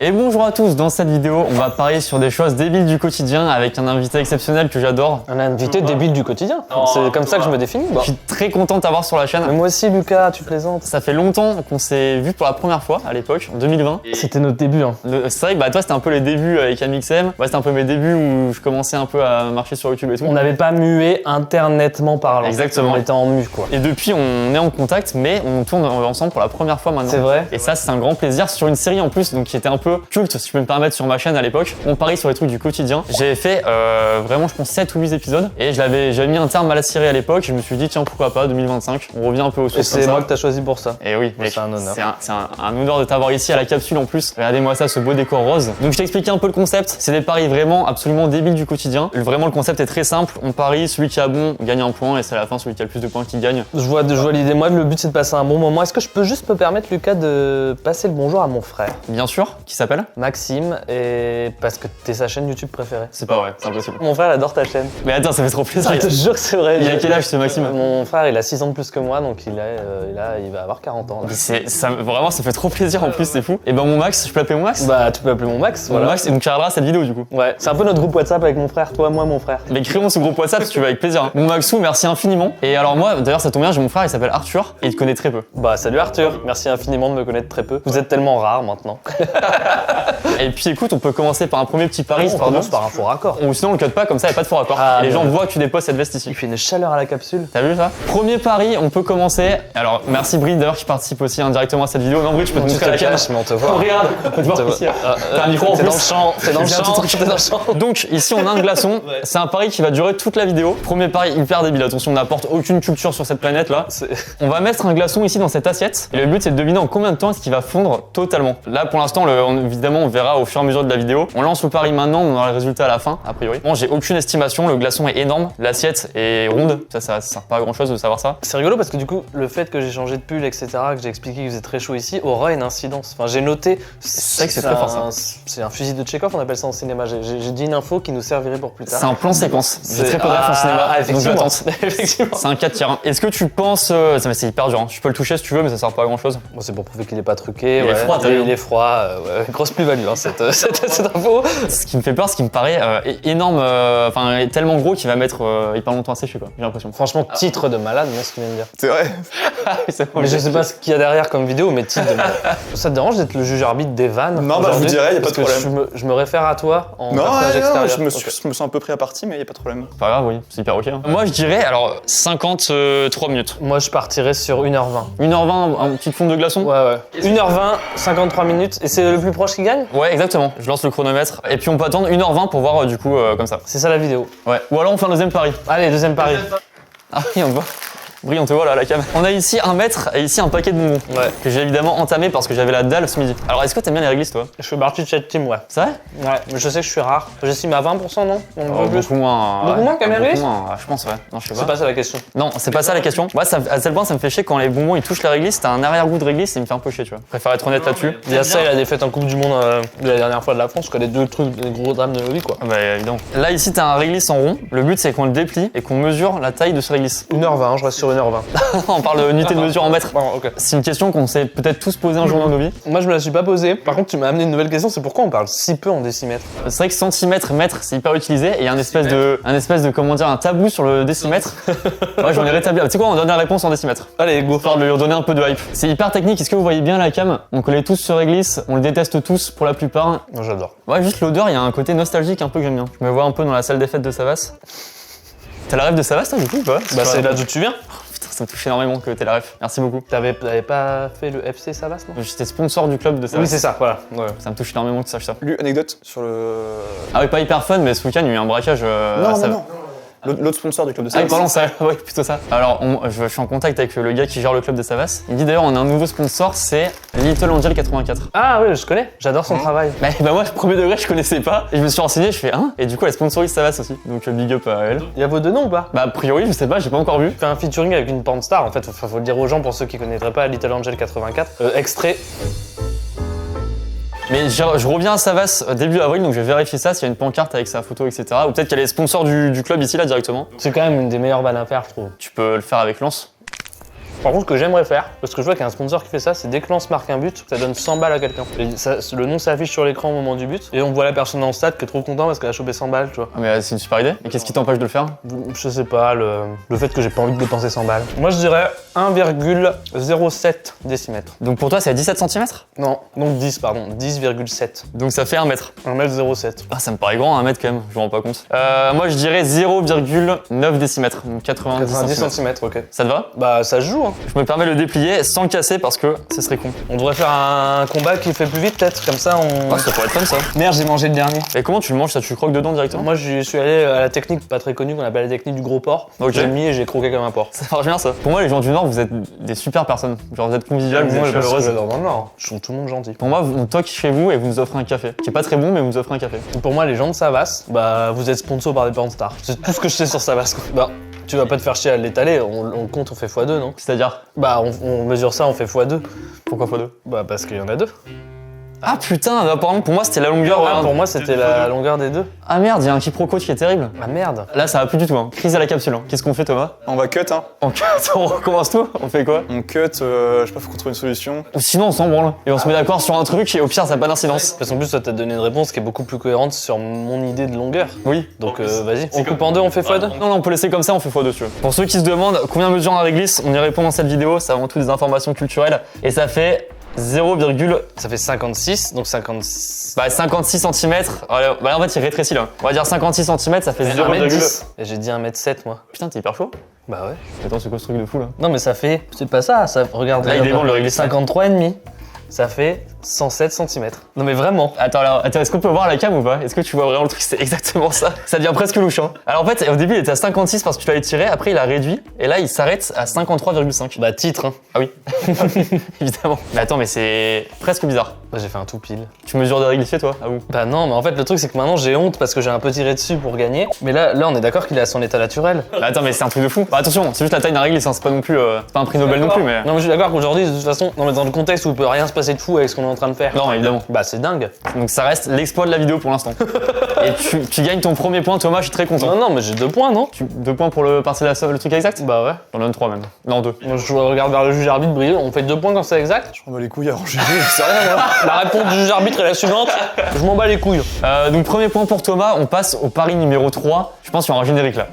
Et bonjour à tous, dans cette vidéo, on va parier sur des choses débiles du quotidien avec un invité exceptionnel que j'adore. Un invité débile du quotidien. C'est comme ça que je me définis. Je suis très content de t'avoir sur la chaîne. Mais moi aussi, Lucas, tu plaisantes. Ça fait longtemps qu'on s'est vu pour la première fois à l'époque, en 2020. C'était notre début. Hein. C'est vrai que toi c'était un peu les débuts avec Amixem. C'était un peu mes débuts où je commençais un peu à marcher sur YouTube et tout. On n'avait pas mué internetement parlant. Exactement. On était en mu quoi. Et depuis on est en contact, mais on tourne ensemble pour la première fois maintenant. C'est vrai. Et ça c'est un grand plaisir sur une série en plus, donc qui était un peu culte, si je peux me permettre, sur ma chaîne à l'époque. On parie sur les trucs du quotidien. J'avais fait vraiment je pense 7 ou 8 épisodes et j'avais mis un terme à la série à l'époque. Je me suis dit tiens pourquoi pas 2025, on revient un peu au sources. Et c'est moi que t'as choisi pour ça. Et oui, mec, c'est un honneur. C'est un honneur de t'avoir ici à la capsule en plus. Regardez-moi ça, ce beau décor rose. Donc je t'expliquais un peu le concept. C'est des paris vraiment absolument débiles du quotidien. Vraiment le concept est très simple. On parie, celui qui a bon gagne un point et c'est à la fin celui qui a le plus de points qui gagne. Je vois l'idée. Moi le but c'est de passer un bon moment. Est-ce que je peux juste me permettre Lucas de passer le bonjour à mon frère Bien sûr, qui s'appelle Maxime, et parce que t'es sa chaîne YouTube préférée. C'est pas vrai, c'est impossible. Mon frère adore ta chaîne. Mais attends, ça fait trop plaisir. Je te jure que c'est vrai. Il a quel âge ce Maxime? Mon frère il a 6 ans de plus que moi, donc il va avoir 40 ans. Là. Vraiment ça fait trop plaisir en plus, c'est fou. Et ben mon Max, je peux l'appeler mon Max? Bah tu peux appeler mon Max, voilà. Mon Max, et donc tu regarderas cette vidéo du coup. Ouais, c'est un peu notre groupe WhatsApp avec mon frère, toi, moi, mon frère. Mais créons ce groupe WhatsApp si tu veux avec plaisir. Hein. Mon Maxou, merci infiniment. Et alors moi, d'ailleurs ça tombe bien, j'ai mon frère, il s'appelle Arthur et il te connaît très peu. Bah salut Arthur, merci infiniment de me connaître très peu. Vous êtes tellement rare maintenant. Et puis écoute, on peut commencer par un premier petit pari. On commence par un faux raccord. Ou sinon on le cut pas, comme ça y a pas de faux raccord. Ah, et les gens ouais. voient que tu déposes cette veste ici. Il fait une chaleur à la capsule. T'as vu ça? Premier pari, on peut commencer. Alors merci Brie d'ailleurs qui participe aussi indirectement à cette vidéo. Non Brie, je peux te montrer la caméra. Mais on te voit. Oh, regarde, on peut te voir ici. T'as un micro en T'es plus. dans le champ, t'es dans le champ, t'es dans le champ. Donc ici on a un glaçon, c'est un pari qui va durer toute la vidéo. Premier pari hyper débile, attention on n'apporte aucune culture sur cette planète là. On va mettre un glaçon ici dans cette assiette et le but c'est de deviner en combien de temps est-ce qu'il va fondre totalement. Là pour l'instant évidemment on verra au fur et à mesure de la vidéo. On lance le pari maintenant, on aura le résultat à la fin a priori. Bon j'ai aucune estimation, le glaçon est énorme, l'assiette est ronde, ça sert pas à grand chose de savoir ça. C'est rigolo parce que du coup le fait que j'ai changé de pull etc, que j'ai expliqué qu'il faisait très chaud ici aura une incidence. Enfin j'ai noté, c'est vrai que c'est très fort ça. C'est un fusil de Tchekhov, on appelle ça en cinéma. J'ai dit une info qui nous servirait pour plus tard. C'est un plan séquence. J'ai très peu de ref en cinéma, donc je tente. Effectivement. C'est un 4 tiers 1. Est-ce que tu penses... c'est hyper dur, hein. Tu peux le toucher si tu veux, mais ça sert pas à grand chose. Bon, c'est pour prouver qu'il est pas truqué. Il est froid, t'as vu, hein. Il est froid, ouais. Grosse plus-value, hein, cette info. Ce qui me fait peur, ce qui me paraît énorme, tellement gros qu'il va mettre hyper longtemps à sécher, quoi. J'ai l'impression. Franchement, titre de malade, moi, ce qu'il vient de dire. C'est vrai. Mais je sais pas ce qu'il y a derrière comme vidéo, mais titre de malade. Ça te dérange d'être le juge arbitre des vannes? Non, bah je vous dirais, y a pas de parce problème. que je me réfère à toi en Non, personnage extérieur. je me sens un peu pris à partie, mais y a pas de problème. Pas grave, oui, c'est hyper ok. Hein. Moi, je dirais, alors, 53 minutes. Moi, je partirais sur 1h20. 1h20, un petit fond de glaçon? Ouais. 1h20, 53 minutes, et c'est le plus proche qui gagne? Ouais, exactement. Je lance le chronomètre. Et puis, on peut attendre 1h20 pour voir, du coup, comme ça. C'est ça la vidéo. Ouais. Ou alors, on fait un deuxième pari. Allez, deuxième pari. Ah oui, on te voit. Brie, on te voit là à la cam. On a ici un mètre et ici un paquet de bonbons. Ouais. Que j'ai évidemment entamé parce que j'avais la dalle ce midi. Alors, est-ce que t'aimes bien les réglisses, toi? Je fais partie de cette team, ouais. C'est vrai? Ouais, mais je sais que je suis rare. J'estime à 20%, non? Beaucoup moins. Beaucoup moins qu'un réglisse? Beaucoup moins, je pense, ouais. Non, je sais pas. C'est pas ça la question. Non, c'est pas ça la question. Moi, à tel point, ça me fait chier quand les bonbons ils touchent la réglisse, t'as un arrière-goût de réglisse et il me fait un peu chier, tu vois. Je préfère être honnête là-dessus. Il y a ça et la défaite en Coupe du Monde de la dernière fois de la France, quoi. Les deux trucs, les gros drames de nos vies, quoi. Ah bah, évidemment. Là, ici, t'as un réglisse en rond. Le but, c'est qu'on le déplie et qu'on mesure la taille de ce réglisse. 1h20, je reste sur 1h20. On parle de unité de mesure en mètres. Bon, ok. C'est une question qu'on s'est peut-être tous posée un jour dans nos vies. Moi, je me la suis pas posée. Par contre, tu m'as amené une nouvelle question, c'est pourquoi on parle si peu en décimètres? C'est vrai que centimètre, mètre, c'est hyper utilisé et il y a un espèce de, comment dire, un tabou sur le décimètre. Ouais, j'en ai rétabli. Tu sais quoi, on donne la réponse en décimètre. Allez, go. Histoire de lui redonner un peu de hype. C'est hyper technique. Est-ce que vous voyez bien la cam? On connaît tous ce réglisse, on le déteste tous pour la plupart. Non, j'adore. Ouais, juste l'odeur, il y a un côté nostalgique un peu que j'aime bien. Je me vois un peu dans la salle des fêtes de Savas. T'as la rêve de Savas, toi, du coup, ou pas? Bah, c'est là d'où tu viens. Putain, ça me touche énormément que t'aies la ref. Merci beaucoup. T'avais pas fait le FC Savas, non? J'étais sponsor du club de Savas. Oui, c'est ça, voilà. Ouais. Ça me touche énormément que tu saches ça. Lui, anecdote sur le. Ah oui, pas hyper fun, mais ce week-end, il y a eu un braquage à Savas. Non. L'autre sponsor du club de Ah, Savas. pardon, ça, ouais, plutôt ça. Alors, je suis en contact avec le gars qui gère le club de Savas. Il me dit d'ailleurs, on a un nouveau sponsor, c'est Little Angel 84. Ah oui, je connais. J'adore son travail. Bah moi, premier degré, je connaissais pas. Et je me suis renseigné, je fais, hein? Et du coup, elle sponsorise Savas aussi. Donc, big up à elle. Il y a vos deux noms ou pas? Bah, a priori, je sais pas, j'ai pas encore vu. Fait un featuring avec une porn star, en fait, faut le dire aux gens pour ceux qui connaîtraient pas Little Angel 84. Extrait. Mais je reviens à Savas début avril, donc je vais vérifier ça s'il y a une pancarte avec sa photo, etc. Ou peut-être qu'elle est sponsor du club ici, là, directement. C'est quand même une des meilleures balles à faire, je trouve. Tu peux le faire avec Lance. Par contre, ce que j'aimerais faire, parce que je vois qu'il y a un sponsor qui fait ça, c'est dès que Lance marque un but, ça donne 100 balles à quelqu'un. Et le nom s'affiche sur l'écran au moment du but, et on voit la personne dans le stade qui est trop content parce qu'elle a chopé 100 balles, tu vois. Ah, mais c'est une super idée. Et qu'est-ce qui t'empêche de le faire? Je sais pas, le fait que j'ai pas envie de dépenser 100 balles. Moi, je dirais 1,07 décimètres. Donc pour toi, c'est à 17 cm? Non, donc 10, pardon, 10,7. Donc ça fait 1 mètre. 1m07. Ah, ça me paraît grand, 1 mètre quand même, je me rends pas compte. Moi, je dirais 0,9 décimètres, donc 90 90 cm. cm, ok. Ça te va? Bah, ça se joue, hein. Je me permets de le déplier sans le casser parce que ce serait con. On devrait faire un combat qui fait plus vite, peut-être, comme ça on. Ouais, ça pourrait être fun ça. Merde, j'ai mangé le dernier. Et comment tu le manges ça? Tu croques dedans directement? Moi, je suis allé à la technique pas très connue qu'on appelle la technique du gros porc. Ok. J'ai mis et j'ai croqué comme un porc. Ça marche bien ça. Pour moi, les gens du Nord, vous êtes des super personnes. Genre, vous êtes conviviales, vous êtes chaleureuses. Dans le Nord. Je trouve tout le monde gentil. Pour moi, on toque chez vous et vous nous offrez un café. Qui est pas très bon, mais vous nous offrez un café. Pour moi, les gens de Savas, bah, vous êtes sponsor par des porn stars. C'est tout ce que je sais sur Savas, quoi. Bah, tu vas pas te faire chier à l'étaler, on compte, on fait x2, non? C'est-à-dire, Bah, on mesure ça, on fait x2. pourquoi x2? Bah, parce qu'il y en a deux. Ah putain, apparemment pour moi c'était la longueur. Ouais, regarde. pour moi, c'était la longueur des deux. Ah merde, il y a un quiproquo qui est terrible. Ah merde. Là, ça va plus du tout. Hein. Crise à la capsule. Hein. Qu'est-ce qu'on fait, Thomas? On va cut, hein. On cut, on recommence tout. On fait quoi? On cut, je sais pas, faut qu'on trouve une solution. Ou sinon, on s'en branle. Et on se met d'accord sur un truc et au pire, ça n'a pas d'incidence. Parce qu'en plus, toi, t'as donné une réponse qui est beaucoup plus cohérente sur mon idée de longueur. Oui. Donc, vas-y. On coupe en deux, on fait x2. Non, non, on peut laisser comme ça, on fait x2 tu veux. Pour ceux qui se demandent combien mesure un réglisse, on y répond dans cette vidéo. C'est avant tout des informations culturelles. Et ça fait 0, Ça fait 56, donc 56. bah, 56 cm. Bah, en fait, il rétrécit là. On va dire 56 cm, ça fait 0, 1m10. Et j'ai dit 1m7, moi. Putain, t'es hyper chaud. Bah ouais. Attends, c'est quoi ce truc de fou là? Non, mais ça fait. C'est pas ça, regarde. Là, il est bon, le réglisse. 53,5. Ça fait 107 cm. Non, mais vraiment. Attends, est-ce qu'on peut voir la cam ou pas? Est-ce que tu vois vraiment le truc? C'est exactement ça. Ça devient presque louche. Hein. Alors en fait, au début, il était à 56 parce que tu l'avais tiré. Après, il a réduit. Et là, il s'arrête à 53,5. Bah, titre, hein. Ah oui, évidemment. Mais attends, mais c'est presque bizarre. Bah, j'ai fait un tout pile. Tu mesures des réglissiers, toi? Ah vous? Bah, non, mais en fait, le truc, c'est que maintenant, j'ai honte parce que j'ai un peu tiré dessus pour gagner. Mais là, on est d'accord qu'il est à son état naturel. Bah, attends, mais c'est un truc de fou. Bah, attention, c'est juste la taille d'un réglisse. Hein. C'est pas non plus. C'est pas un prix Nobel non plus, mais. Non, mais je suis d'accord qu'aujourd'hui, de toute façon, non, mais dans le contexte où il peut rien se passer de fou avec ce qu'on est en train de faire. Non, évidemment. Bah, c'est dingue. Donc ça reste l'exploit de la vidéo pour l'instant. Et tu gagnes ton premier point, Thomas. Je suis très content. Non, non, mais j'ai 2 points, non? 2 points pour le parcelle le truc exact? Bah, ouais. J'en donne 3 même. Non, 2. Moi, je regarde vers le juge arbitre briller. On fait 2 points quand c'est exact. Je m'en bats les couilles, alors je sais rien, moi. La réponse du juge arbitre est la suivante. Je m'en bats les couilles. Donc premier point pour Thomas, on passe au pari numéro 3. Je pense qu'il y aura un générique là.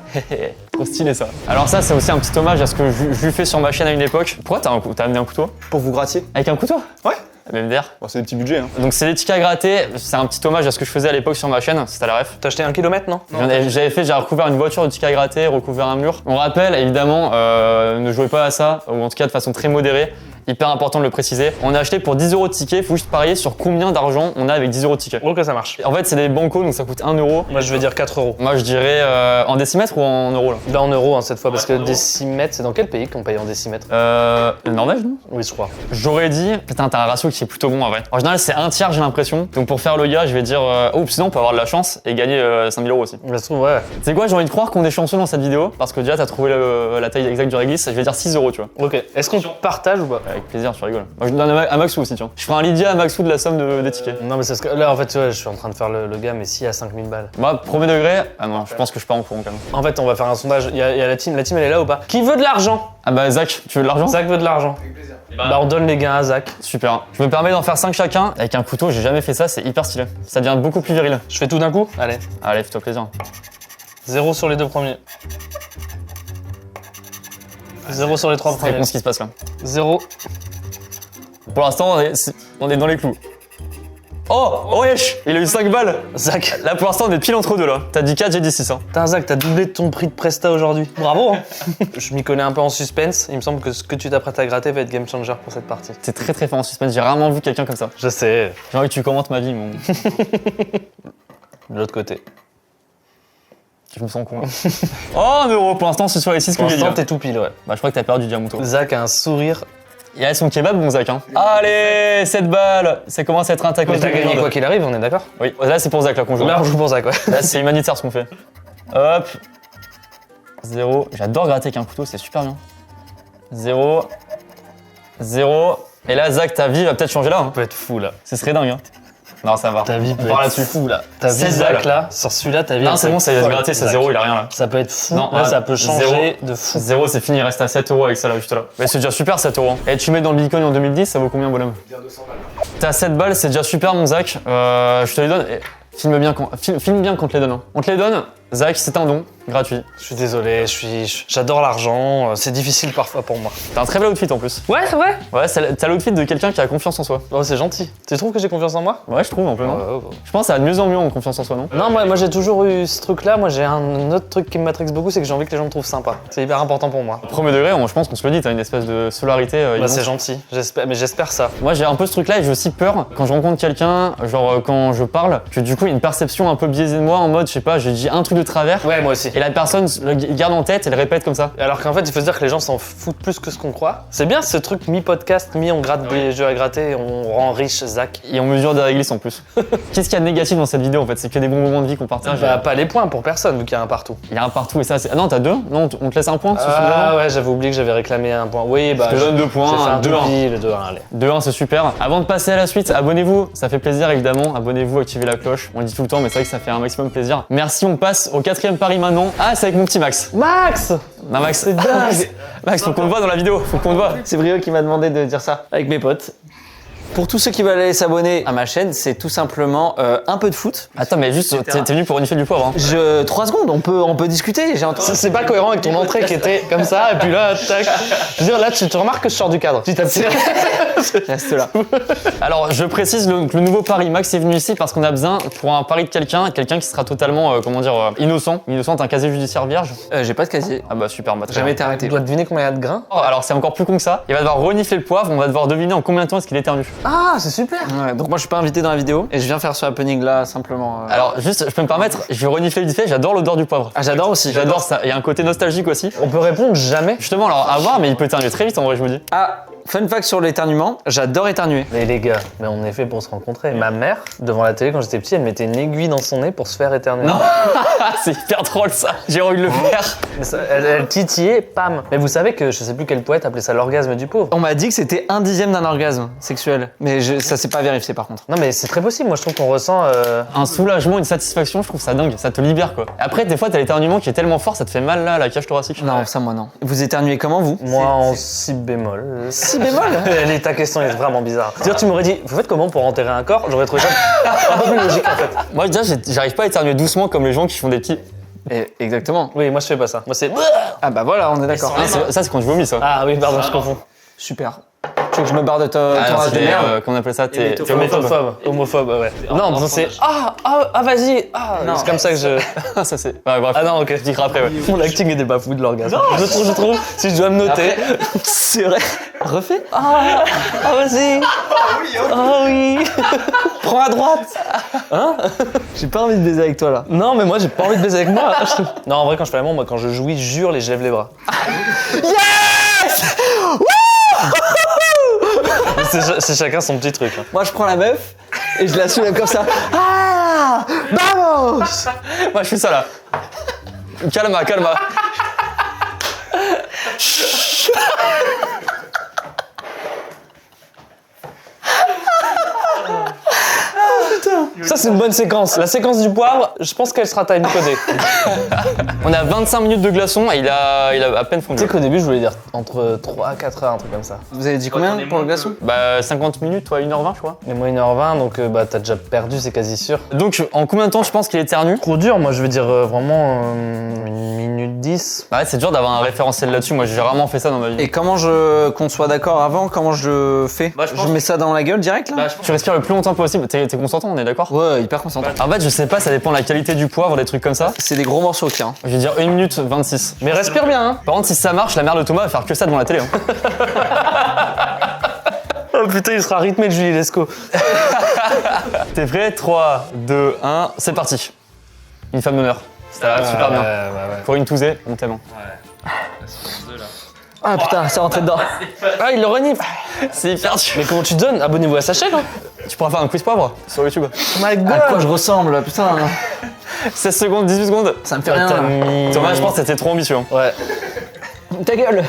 Trop stylé ça. Alors ça c'est aussi un petit hommage à ce que je lui fais sur ma chaîne à une époque. Pourquoi t'as amené un couteau? Pour vous gratter. Avec un couteau? Ouais. MDR. Bon, c'est des petits budgets, hein. Donc c'est des tickets à gratter, c'est un petit hommage à ce que je faisais à l'époque sur ma chaîne, si t'as la ref. T'as acheté 1 km, non? J'ai recouvert une voiture de tickets à gratter, recouvert un mur. On rappelle évidemment, ne jouez pas à ça, ou en tout cas de façon très modérée. Hyper important de le préciser. On a acheté pour 10 euros de tickets, faut juste parier sur combien d'argent on a avec 10 euros de tickets. Ok, ça marche. En fait c'est des bancos donc ça coûte 1 euro. Moi, je vais dire 4 euros. Moi je dirais en décimètres ou en euros là? Là, en euros, hein, cette fois, parce que décimètres, c'est dans quel pays qu'on paye en décimètres? Norvège non? Oui, je crois. J'aurais dit, putain t'as un ratio qui est plutôt bon en vrai. En général c'est un tiers j'ai l'impression. Donc pour faire le gars je vais dire, oh sinon on peut avoir de la chance et gagner 5000 euros aussi. Je trouve, ouais. C'est quoi, j'ai envie de croire qu'on est chanceux dans cette vidéo parce que déjà t'as trouvé la taille exacte du réglisse, je vais dire 6 euros tu vois. Ok. Est-ce qu'on partage ou pas? Avec plaisir, tu rigoles. Moi je donne à Maxou aussi tiens. Je ferai un Lydia à Maxou de la somme des tickets. Non, mais c'est ce que. Là, en fait, ouais, je suis en train de faire le gars, mais si à 5000 balles. Moi, premier degré, ah non, je pense que je pars en courant quand même. En fait, on va faire un sondage. Il y a la team elle est là ou pas? Qui veut de l'argent? Ah bah Zach, tu veux de l'argent? Zach veut de l'argent. Avec plaisir. Bah, on donne les gains à Zach. Super. Je me permets d'en faire 5 chacun. Avec un couteau, j'ai jamais fait ça, c'est hyper stylé. Ça devient beaucoup plus viril. Je fais tout d'un coup? Allez. Allez, fais-toi plaisir. 0 sur les 2 premiers. 0 sur les 3 C'est très premiers. con ce qui se passe là. 0. Pour l'instant, on est dans les clous. Oh wesh, il a eu 5 balles. Zach. Là pour l'instant on est pile entre deux là. T'as dit 4, j'ai dit 6 hein. Putain, Zach, t'as doublé ton prix de Presta aujourd'hui. Bravo, hein. Je m'y connais un peu en suspense. Il me semble que ce que tu t'apprêtes à gratter va être game changer pour cette partie. T'es très très fort en suspense, j'ai rarement vu quelqu'un comme ça. Je sais. J'ai envie que tu commentes ma vie, mon. De l'autre côté. Je me sens con. Oh 1 euro pour l'instant, c'est sur les 6 que Pour j'ai dit. l'instant, Là. t'es tout pile, ouais. Bah je crois que t'as perdu Diamuto. Zach a un sourire. Il y a son kebab, mon Zach. Hein. Allez, 7 balles. Ça commence à être un tac. Mais t'as gagné quoi qu'il arrive, on est d'accord? Oui, là c'est pour Zach là qu'on joue. Là, on joue pour Zach, ouais. Là c'est humanitaire ce qu'on fait. Hop. 0. J'adore gratter avec un couteau, c'est super bien. 0. 0. Et là, Zach, ta vie va peut-être changer là. Hein. On peut être fou, là. Ce serait dingue. Hein. Non, ça va. Ta vie On peut part être là-dessus. fou là. Ta vie 16 Zach balles. là, sur celui-là, ta vie. Non, elle c'est peut bon, être ça y est, folle, gratter, c'est Zach. 0, il a rien là. Ça peut être fou. Non, Là, ah, ça peut changer zéro. de fou. 0, c'est fini, il reste à 7 € avec ça là, juste là. Mais c'est déjà super 7 €. Et tu mets dans le Bitcoin en 2010, ça vaut combien, bonhomme? Bien 200 balles. T'as 7 balles, c'est déjà super, mon Zach. Je te les donne. Et filme bien quand on te les donne. Hein. On te les donne, Zach, c'est un don, gratuit. Je suis désolé, j'adore l'argent, c'est difficile parfois pour moi. T'as un très bel outfit en plus. Ouais, c'est vrai. Ouais, t'as l'outfit de quelqu'un qui a confiance en soi. Oh, c'est gentil. Tu trouves que j'ai confiance en moi? Ouais, je trouve un peu, non? Ouais. Je pense que ça va de mieux en mieux en confiance en soi, non? Non, moi j'ai toujours eu ce truc-là. Moi j'ai un autre truc qui me matrixe beaucoup, c'est que j'ai envie que les gens me trouvent sympa. C'est hyper important pour moi. Premier degré, je pense qu'on se le dit, t'as une espèce de solarité. Bah, immense. c'est gentil, j'espère ça. Moi j'ai un peu ce truc là et j'ai aussi peur quand je rencontre quelqu'un, genre quand je parle, que du coup il y a une perception un peu biaisée de moi en mode, je sais pas, j'ai dit un truc de travers Ouais, moi aussi. et la personne le garde en tête et le répète comme ça. Alors qu'en fait, il faut se dire que les gens s'en foutent plus que ce qu'on croit. C'est bien ce truc mi-podcast, mi-on gratte des jeux à gratter et on rend riche Zach. Et on mesure des réglisses en plus. Qu'est-ce qu'il y a de négatif dans cette vidéo en fait? C'est que des bons moments de vie qu'on partage. Bah, pas les points pour personne, vu qu'il y a un partout. Il y a un partout et ça c'est. Ah non, t'as 2? Non, on te laisse un point? Ah ouais, j'avais oublié que j'avais réclamé un point. Oui, bah. Je te donne 2 J'ai fait points, un 2-1. toupie, le 2-1, allez. 2-1, c'est super. Avant de passer à la suite, abonnez-vous, ça fait plaisir évidemment. Abonnez-vous, activez la cloche. On le dit tout le temps, mais c'est vrai que ça fait un maximum plaisir. Merci, on passe au 4e pari maintenant. Ah, c'est avec mon petit Max. Max! Non, Max, C'est dingue! Max, faut qu'on te voit dans la vidéo, faut qu'on te voit. C'est Brio qui m'a demandé de dire ça avec mes potes. Pour tous ceux qui veulent aller s'abonner à ma chaîne, c'est tout simplement un peu de foot. Attends, mais juste, t'es venu pour renifler du poivre. Hein. 3 secondes, on peut discuter. J'ai entendu. C'est pas cohérent avec ton entrée qui était comme ça, et puis là, tac. Je veux dire, là, tu remarques que je sors du cadre. Petit à petit. Reste là. Alors, je précise le nouveau pari. Max est venu ici parce qu'on a besoin, pour un pari de quelqu'un qui sera totalement, innocent. Innocent, t'as un casier judiciaire vierge. J'ai pas de casier. Ah bah super, bah, très Jamais bien. été arrêté. Tu dois deviner combien il y a de grains. Oh, alors c'est encore plus con que ça. Il va devoir renifler le poivre, on va devoir deviner en combien de temps est-ce qu'il éternue. Ah, c'est super! Ouais, donc moi je suis pas invité dans la vidéo et je viens faire ce happening là simplement. Alors juste, je peux me permettre, je vais renifler vite fait, j'adore l'odeur du poivre. Ah j'adore aussi. J'adore ça, il y a un côté nostalgique aussi. On peut répondre jamais. Justement, alors à voir, mais il peut éternuer très vite en vrai, je me dis. Ah, fun fact sur l'éternuement, j'adore éternuer. Mais les gars, mais on est fait pour se rencontrer. Ma mère, devant la télé quand j'étais petit, elle mettait une aiguille dans son nez pour se faire éternuer. Non, c'est hyper drôle ça. J'ai envie de le faire. Mais ça, elle titillait, pam. Mais vous savez que je sais plus quel poète appelait ça l'orgasme du pauvre. On m'a dit que c'était 1/10 d'un orgasme sexuel, mais ça c'est pas vérifié par contre. Non mais c'est très possible, moi je trouve qu'on ressent... Un soulagement, une satisfaction, je trouve ça dingue, ça te libère quoi. Après, des fois, t'as l'éternuement qui est tellement fort, ça te fait mal là, à la cage thoracique. Non, ça moi non. Vous éternuez comment vous? Moi en si bémol. Si bémol. Ta question est vraiment bizarre. C'est-à-dire tu m'aurais dit, vous faites comment pour enterrer un corps? J'aurais trouvé ça un peu plus logique en fait. Moi déjà, j'arrive pas à éternuer doucement comme les gens qui font des petits. Exactement. Oui, moi je fais pas ça. Moi c'est... Ah bah voilà, on est d'accord. Ah, ça, c'est quand je vomis ça. Ah oui, pardon, je confonds. Super. Tu veux que je me barre de ton Ah, rage de c'est, merde? comment on appelle ça? T'es Homophobe. Homophobe, ouais. Non, disons c'est... Ah, vas-y. Ah, Non. c'est comme ça que je... Ah, ça c'est. Ouais, bref. Ah non, ok. Je dirai après, ouais. Mon acting était pas fou de l'orgasme. Je trouve, si je dois me noter... C'est vrai. Refais. Ah, vas-y. Ah oui. Prends à droite. Hein? J'ai pas envie de baiser avec toi là. Non, mais moi j'ai pas envie de baiser avec moi. Non, en vrai, quand je fais l'amour, moi quand je jouis, je jure, je lève les bras. Yes! C'est chacun son petit truc. Hein. Moi je prends la meuf et je la soulève comme ça. Ah! Vamos! Moi, je fais ça là. Calma. Ça, c'est une bonne séquence. La séquence du poivre, je pense qu'elle sera time-codée. On a 25 minutes de glaçon et il a à peine fondu. Tu sais qu'au début, je voulais dire entre 3 à 4 heures, un truc comme ça. Vous avez dit combien pour le glaçon? Bah 50 minutes, toi 1h20 je crois. Mais moi, 1h20, donc bah t'as déjà perdu, c'est quasi sûr. Donc en combien de temps je pense qu'il éternue? Trop dur, moi je veux dire vraiment 1 minute 10. Bah ouais, c'est dur d'avoir un référentiel là-dessus, moi j'ai rarement fait ça dans ma vie. Et comment qu'on soit d'accord avant, comment je fais? Bah, je pense- Je mets ça dans la gueule direct là? Tu respires le plus longtemps possible, t'es consentant, on est d'accord? Ouais, hyper concentré. En fait je sais pas, ça dépend de la qualité du poivre, des trucs comme ça. C'est des gros morceaux qui hein. Je vais dire 1 minute 26. Mais respire bien, hein. Par contre si ça marche, la mère de Thomas va faire que ça devant la télé. Hein. Oh putain, il sera rythmé de Julie Lescaut. T'es prêt? 3, 2, 1, c'est parti. Une femme d'honneur. Ça va super bien. Pour une tousée, on t'aime. Ah putain, c'est rentré dedans. Ah, il le renifle. C'est hyper dur. Mais comment tu donnes? Abonnez-vous à sa chaîne, hein. Tu pourras faire un quiz poivre sur YouTube. Oh my À quoi je ressemble, putain. 16 secondes, 18 secondes. Ça me fait rien. là. Thomas, je pense que c'était trop ambitieux. Hein. Ouais. Ta gueule.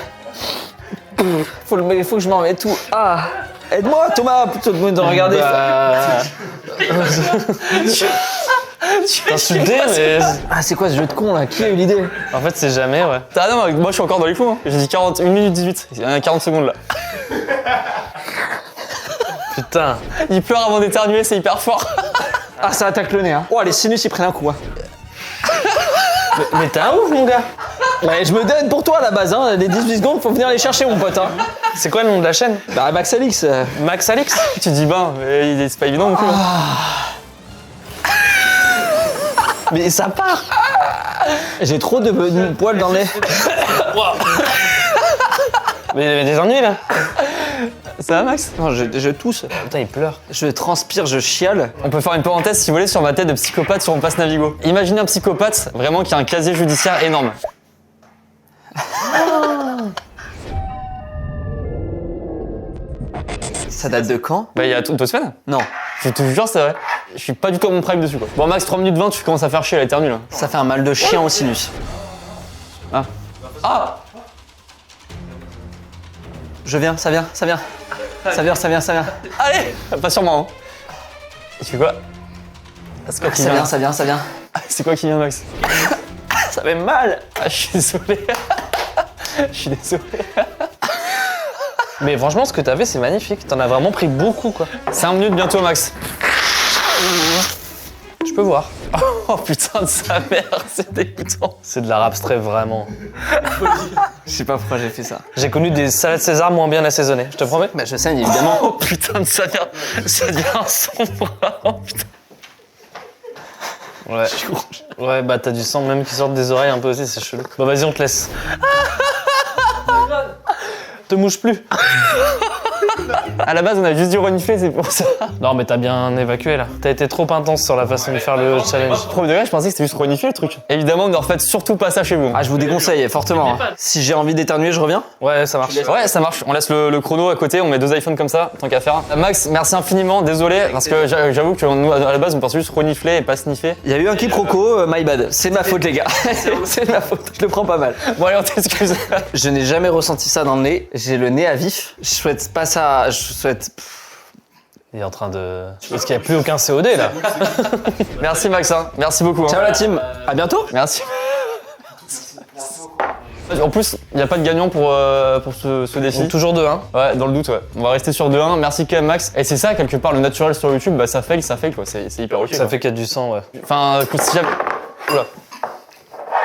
Faut que je m'en mette tout. Ah. Aide-moi, Thomas, plutôt que de regarder. T'insulter, mais. Ah, c'est quoi ce jeu de con là? Qui a eu l'idée? En fait, c'est jamais, ouais. Ah non, moi je suis encore dans les clous. Hein. J'ai dit 1 minute 18. Il y en a 40 secondes là. Putain. Il pleure avant d'éternuer, c'est hyper fort. Ah, ça attaque le nez, hein. Oh, les sinus, ils prennent un coup, hein. Mais t'es un ouf, mon gars. Ouais, je me donne pour toi à la base, hein. Les 18 secondes, faut venir les chercher, mon pote, hein. C'est quoi le nom de la chaîne? Bah, Max Alix. Max Alix? Tu dis ben, mais c'est pas évident non plus. Mais ça part. J'ai trop de poils dans le nez. Mais des ennuis, là. Ça va Max? Non, je tousse. Putain, il pleure. Je transpire, je chiale. On peut faire une parenthèse si vous voulez sur ma tête de psychopathe sur mon passe Navigo. Imaginez un psychopathe vraiment qui a un casier judiciaire énorme. Ça date de quand? Bah il y a 2 semaines. Non. Je te jure c'est vrai. Je suis pas du tout à mon prime dessus quoi. Bon Max 3 minutes 20 tu commences à faire chier à l'éternue là. Ça fait un mal de chien au sinus. Ah. Je viens, ça vient. Ça vient. Allez. Pas sur moi hein. Tu fais quoi? C'est quoi qui vient? Ça vient. C'est quoi qui vient Max? Ça fait mal. Ah je suis désolé. Je suis désolé. Mais franchement, ce que t'as fait, c'est magnifique. T'en as vraiment pris beaucoup, quoi. 5 minutes bientôt Max. Je peux voir. Oh putain de sa mère, c'est dégoûtant. C'est de l'art abstrait, vraiment. Je sais pas pourquoi j'ai fait ça. J'ai connu des salades César moins bien assaisonnées, je te promets. Bah, je saigne, évidemment. Oh putain de sa mère, ça devient sombre. Oh putain. Ouais. Ouais, bah t'as du sang même qui sort des oreilles un peu aussi, c'est chelou. Bah vas-y, on te laisse. Te mouche plus. À la base, on a juste dû renifler, c'est pour ça. Non, mais t'as bien évacué là. T'as été trop intense sur la façon de faire le challenge. Premier degré, je pensais que c'était juste renifler le truc. Évidemment, ne refaites surtout pas ça chez vous. Ah, je vous déconseille fortement. Hein. Si j'ai envie d'éternuer, je reviens. Ouais, ça marche. Ouais, ça marche. On laisse le chrono à côté, on met 2 iPhones comme ça, tant qu'à faire. Max, merci infiniment, désolé, parce que j'avoue que nous, à la base, on pensait juste renifler et pas sniffer. Il y a eu un quiproquo, my bad. C'est ma faute, les gars. C'est ma faute. Je le prends pas mal. Bon, allez, on t'excuse. Je n'ai jamais ressenti ça dans le nez. J'ai le nez à vif. Je souhaite pas ça. Je souhaite. Il est en train de. Est-ce qu'il n'y a plus aucun COD là? Merci Max, hein. Merci beaucoup. Hein. Ciao la team. À bientôt. Merci. En plus, il n'y a pas de gagnant pour ce défi. Donc, toujours 2-1. Ouais, dans le doute, ouais. On va rester sur 2-1. Merci quand même, Max. Et c'est ça, quelque part, le naturel sur YouTube, bah ça fail, quoi. C'est hyper ok. Ça quoi. fait qu'il y a du sang, ouais. Enfin, si jamais. Oula.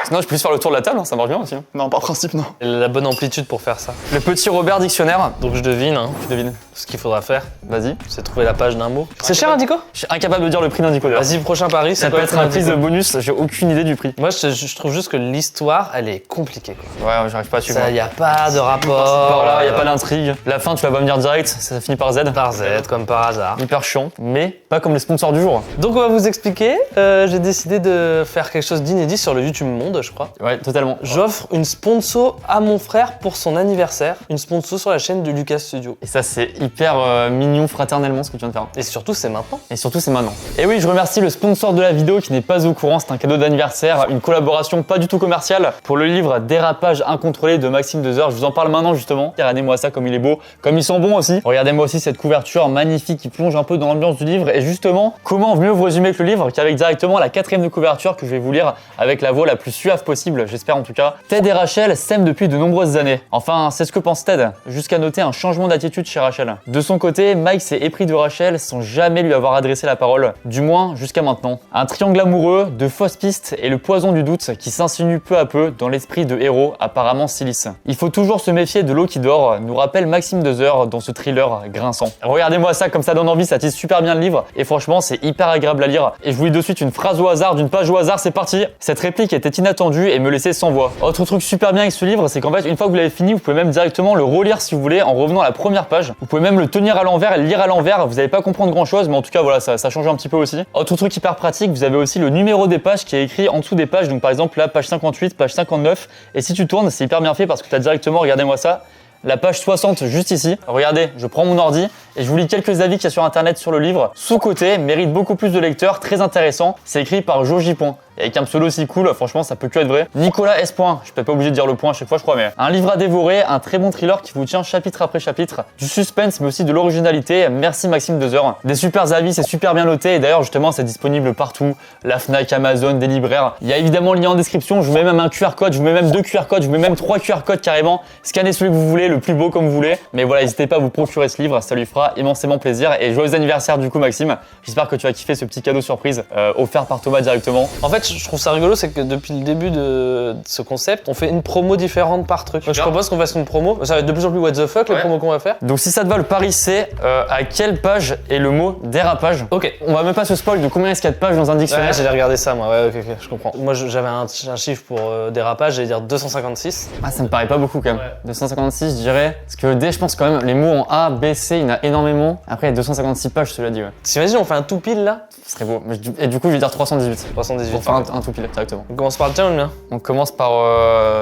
Sinon, je peux juste faire le tour de la table, hein, ça marche bien aussi. Hein. Non, par principe, non. Il a la bonne amplitude pour faire ça. Le petit Robert dictionnaire. Donc je devine, hein. Tu devines. Ce qu'il faudra faire, Vas-y. c'est trouver la page d'un mot. C'est cher, Indico? Je suis incapable de dire le prix d'un d'ailleurs. Vas-y, prochain pari, c'est Ça quoi peut le être prix un quiz de d'Indico? bonus, j'ai aucune idée du prix. Moi, je trouve juste que l'histoire, elle est compliquée, quoi. Ouais, j'arrive pas à suivre. Ça, y a pas de rapport. Par là, y a pas d'intrigue. La fin, tu vas pas me dire direct, ça finit par Z. Par Z, comme par hasard. Hyper chiant, mais pas comme les sponsors du jour. Donc on va vous expliquer. J'ai décidé de faire quelque chose d'inédit sur le YouTube Monde, je crois. Ouais, totalement. J'offre une sponsor à mon frère pour son anniversaire. Une sponsor sur la chaîne de Lucas Studio. Et ça, c'est hyper mignon fraternellement ce que tu viens de faire. Et surtout, c'est maintenant. Et surtout, c'est maintenant. Et oui, je remercie le sponsor de la vidéo qui n'est pas au courant. C'est un cadeau d'anniversaire, une collaboration pas du tout commerciale pour le livre Dérapage incontrôlé de Maxime Dezer. Je vous en parle maintenant justement. Regardez-moi ça, comme il est beau, comme ils sont bons aussi. Regardez-moi aussi cette couverture magnifique qui plonge un peu dans l'ambiance du livre. Et justement, comment mieux vous résumer que le livre qu'avec directement la 4e de couverture que je vais vous lire avec la voix la plus suave possible, j'espère en tout cas. Ted et Rachel s'aiment depuis de nombreuses années. Enfin, c'est ce que pense Ted, jusqu'à noter un changement d'attitude chez Rachel. De son côté, Mike s'est épris de Rachel sans jamais lui avoir adressé la parole, du moins jusqu'à maintenant. Un triangle amoureux, de fausses pistes et le poison du doute qui s'insinue peu à peu dans l'esprit de héros apparemment si lisse. Il faut toujours se méfier de l'eau qui dort, nous rappelle Maxime Dezer dans ce thriller grinçant. Regardez-moi ça, comme ça donne envie, ça tisse super bien le livre et franchement c'est hyper agréable à lire. Et je vous lis de suite une phrase au hasard, d'une page au hasard, c'est parti. Cette réplique était inattendue et me laissait sans voix. Autre truc super bien avec ce livre, c'est qu'en fait une fois que vous l'avez fini, vous pouvez même directement le relire si vous voulez en revenant à la première page. Vous pouvez même le tenir à l'envers et le lire à l'envers, vous n'allez pas comprendre grand chose mais en tout cas voilà, ça change un petit peu aussi. Autre truc hyper pratique, vous avez aussi le numéro des pages qui est écrit en dessous des pages, donc par exemple là page 58, page 59 et si tu tournes c'est hyper bien fait parce que tu as directement, regardez-moi ça, la page 60 juste ici. Regardez, je prends mon ordi et je vous lis quelques avis qu'il y a sur internet sur le livre. Sous-côté mérite beaucoup plus de lecteurs, très intéressant. C'est écrit par Jo J. Et avec un pseudo aussi cool, franchement, ça peut que être vrai. Nicolas S. Je suis peut-être pas obligé de dire le point à chaque fois, je crois, mais un livre à dévorer, un très bon thriller qui vous tient chapitre après chapitre, du suspense, mais aussi de l'originalité. Merci Maxime 2h. Des super avis, c'est super bien noté. Et d'ailleurs, justement, c'est disponible partout. La Fnac, Amazon, des libraires. Il y a évidemment le lien en description. Je vous mets même un QR code, je vous mets même 2 QR codes, je vous mets même 3 QR codes carrément. Scannez celui que vous voulez, le plus beau comme vous voulez. Mais voilà, n'hésitez pas à vous procurer ce livre, ça lui fera immensément plaisir. Et joyeux anniversaire du coup, Maxime. J'espère que tu vas kiffer ce petit cadeau surprise offert par Thomas directement. En fait, je trouve ça rigolo, c'est que depuis le début de ce concept, on fait une promo différente par truc. Donc, je propose qu'on fasse une promo. Ça va être de plus en plus what the fuck les promos qu'on va faire. Donc si ça te va, le pari c'est à quelle page est le mot dérapage. Ok. On va même pas se spoil de combien est-ce qu'il y a de pages dans un dictionnaire. Ouais, j'allais regarder ça moi, ouais, ok, je comprends. Moi j'avais un chiffre pour dérapage, j'allais dire 256. Ah, ça me paraît pas beaucoup quand même. Ouais. 256, je dirais. Parce que D, je pense quand même, les mots en A, B, C, il y en a énormément. Après, il y a 256 pages, cela dit, ouais. T'imagines, on fait un tout pile là? Ce serait beau. Et du coup, je vais dire 318. 318. Pour faire un tout pile directement. On commence par le tien ou le mien? On commence par.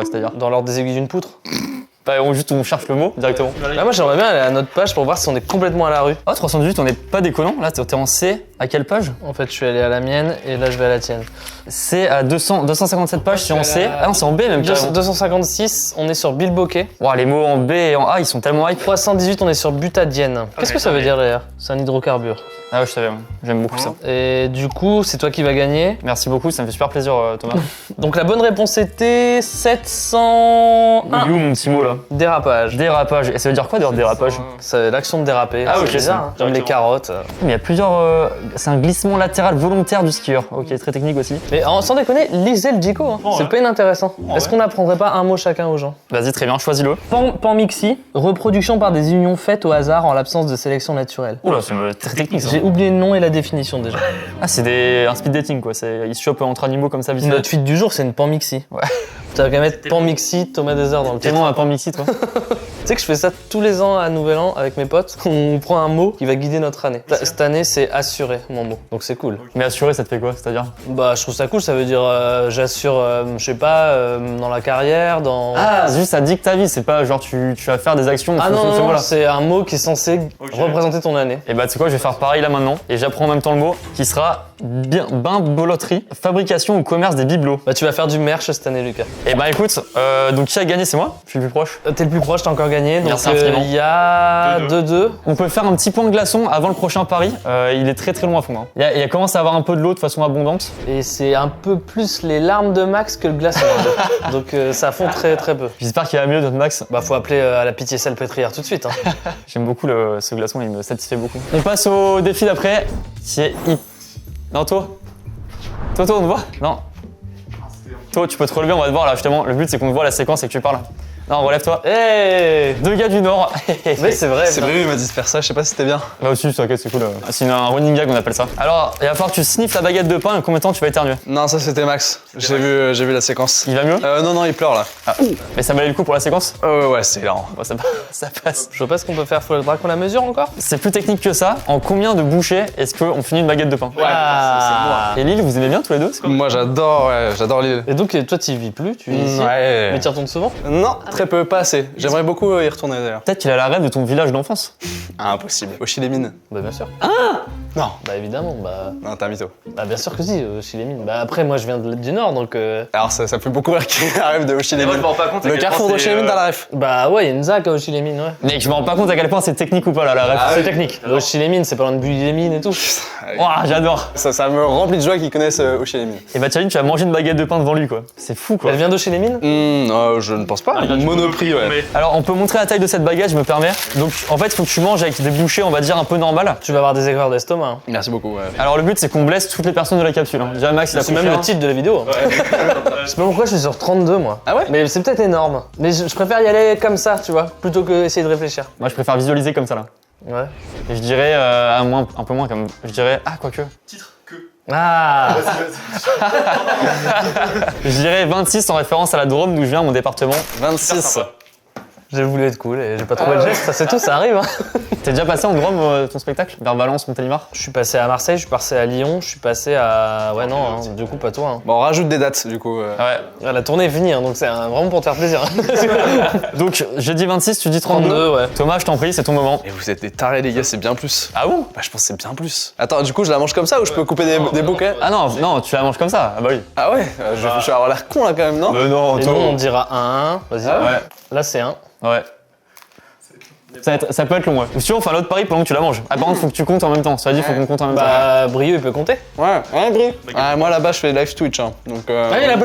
C'est-à-dire. Dans l'ordre des aiguilles d'une poutre. Bah, on cherche le mot directement. Là, moi j'aimerais bien aller à notre page pour voir si on est complètement à la rue. Oh, 318, on est pas déconnant. Là, t'es en C. À quelle page? En fait, je suis allé à la mienne et là je vais à la tienne. C à 257 pages, c'est en C. Ah non, c'est en B même carrément. 256, on est sur Bilboquet. Wow, les mots en B et en A, ils sont tellement hype. 318, on est sur butadiène. Qu'est-ce que ça veut dire d'ailleurs? C'est un hydrocarbure. Ah ouais, je savais, ouais. J'aime beaucoup ça. Et du coup, c'est toi qui vas gagner. Merci beaucoup, ça me fait super plaisir, Thomas. Donc la bonne réponse était 701. Il est où mon petit mot là? Dérapage. Dérapage. Et ça veut dire quoi d'ailleurs dérapage? C'est l'action de déraper. Ah, ok, c'est bizarre, hein. Comme les carottes. Mais il y a plusieurs. C'est un glissement latéral volontaire du skieur. Ok, très technique aussi. Mais sans déconner, lisez le Dico. Hein. C'est pas inintéressant. Est-ce qu'on n'apprendrait pas un mot chacun aux gens? Vas-y, très bien, choisis-le. Panmixie, reproduction par des unions faites au hasard en l'absence de sélection naturelle. Oula, c'est très technique ça. J'ai oublié le nom et la définition déjà. Ah, un speed dating quoi. Ils se chopent entre animaux comme ça vite fait. Notre feed du jour, c'est une panmixie. Ouais. T'as qu'à mettre panmixie, Thomas Desert dans le titre. Tellement un pan-mixi, toi. Tu sais que je fais ça tous les ans à Nouvel An avec mes potes. On prend un mot qui va guider notre année. Cette année, c'est assurer mon mot. Donc c'est cool. Mais assuré, ça te fait quoi? C'est-à-dire? Bah, je trouve ça cool. Ça veut dire j'assure, je sais pas, dans la carrière, dans. Ah, juste ça dicte ta vie. C'est pas genre tu vas faire des actions en Ah fonction de ce non, mot-là. c'est un mot qui est censé représenter ton année. Et bah, tu sais quoi, je vais faire pareil là maintenant. Et j'apprends en même temps le mot qui sera bimboloterie, fabrication ou commerce des bibelots. Bah, tu vas faire du merch cette année, Lucas. Et bah, écoute, donc qui a gagné? C'est moi? Je suis le plus proche. T'es le plus proche, t'as encore gagné. Donc Merci infiniment. il y a 2-2. On peut faire un petit point de glaçon avant le prochain pari. Il est très très long à fondre. Il y a commencé à avoir un peu de l'eau de façon abondante. Et c'est un peu plus les larmes de Max que le glaçon. Donc ça fond très très peu. J'espère qu'il va mieux notre Max. Bah, faut appeler à la pitié salpêtrière tout de suite. Hein. J'aime beaucoup ce glaçon, il me satisfait beaucoup. On passe au défi d'après, qui est Non, toi, on te voit? Non. Toi, tu peux te relever, on va te voir là, justement. Le but, c'est qu'on te voit la séquence et que tu parles. Non, relève-toi. Hey, Deux gars du Nord. mais c'est vrai. C'est vrai, il m'a dit de faire ça, je sais pas si c'était bien. Bah aussi, t'inquiète, c'est cool. C'est un running gag, on appelle ça. Alors, il va falloir que tu sniffes la baguette de pain et combien de temps tu vas éternuer? Non, ça c'était Max. J'ai vu la séquence. Il va mieux? Non, il pleure là. Ah. Mais ça valait le coup pour la séquence? Ouais, c'est lent. Bon, ça passe. Je vois pas ce qu'on peut faire. Faudra qu'on la mesure encore. C'est plus technique que ça. En combien de bouchées est-ce qu'on finit une baguette de pain? Ah. Et Lille, vous aimez bien tous les deux? Moi j'adore l'île. Et donc toi t'y vis plus, tu vis ici. Ouais. Mais tu y retournes souvent? Non, très peu, pas assez. J'aimerais beaucoup y retourner d'ailleurs. Peut-être qu'il a la rêve de ton village d'enfance. Impossible. Au-Chi-les-Mines. Bah bien sûr. Non. Bah évidemment, Non, t'es un mytho. bah bien sûr que si, chez les mines. Bah après moi je viens du nord donc Alors ça fait beaucoup rire qu'il y ait la rêve de Au-Chi-les-Mines. rends pas compte. Le carrefour d'Au-Chi-les-Mines dans la ref. bah ouais, il y a une ZAC à Auchy-les-Mines, ouais. Mec, je me rends pas compte à quel point c'est technique ou pas là, la rêve. Ah C'est oui. technique. Auchy-les-Mines, c'est pas loin de Bully-les-Mines et tout. Ouah, j'adore. Ça me remplit de joie qu'ils connaissent Au-Chi-les-Mines. Et bah, Chaline, tu vas manger une baguette de pain devant lui, quoi. C'est fou, quoi. Elle vient d'Auchy-les-Mines? Non, je ne pense pas. Monoprix, ouais. Alors, on peut montrer la taille de cette baguette, je me permets. Donc, en fait, il faut que tu manges avec des bouchées, on va dire, un peu normales. Tu vas avoir des aigreurs d'estomac. Hein. Merci beaucoup, ouais. Alors, le but, c'est qu'on blesse toutes les personnes de la capsule. Hein. Déjà, Max, il a C'est pris même cher. le titre de la vidéo. Hein. Je sais pas pourquoi je suis sur 32 moi. Ah ouais? Mais c'est peut-être énorme. Mais je préfère y aller comme ça, tu vois, plutôt que essayer de réfléchir. Moi, je préfère visualiser comme ça, là. Ouais. Et je dirais, un peu moins, comme. Je dirais, quoique. Ah. Je dirais 26 en référence à la Drôme, d'où je viens, mon département. 26. J'ai voulu être cool et j'ai pas trouvé le geste, ça c'est tout, ça arrive. Hein. T'es déjà passé en Drôme, ton spectacle? Vers Valence, Montélimar? Je suis passé à Marseille, je suis passé à Lyon, je suis passé à... Ouais, non, hein, du coup, pas toi. Hein. Bon, on rajoute des dates, du coup. Ouais. La tournée est finie, hein, donc c'est vraiment pour te faire plaisir. Donc, j'ai dit 26, tu dis 32. 32, ouais. Thomas, je t'en prie, c'est ton moment. Et vous êtes des tarés, les gars, c'est bien plus. Ah bon? Bah, je pense que c'est bien plus. Attends, du coup, je la mange comme ça ou je peux couper des bouquets? Ah non, non, tu la manges comme ça. Ah bah oui. Ah ouais, je vais avoir l'air con là quand même, non? Non, Et nous, on dira 1, vas-y. Ouais. Là, c'est 1. Ouais. Ça peut être long, ouais. Ou si on fait un autre pari pendant que tu la manges. Ah, par contre, faut que tu comptes en même temps. Ça veut dire, faut qu'on compte en même temps. Bah, Brieux, il peut compter. Ouais, gris. Ah, moi là-bas, je fais live Twitch, hein. Donc. Ah oui, la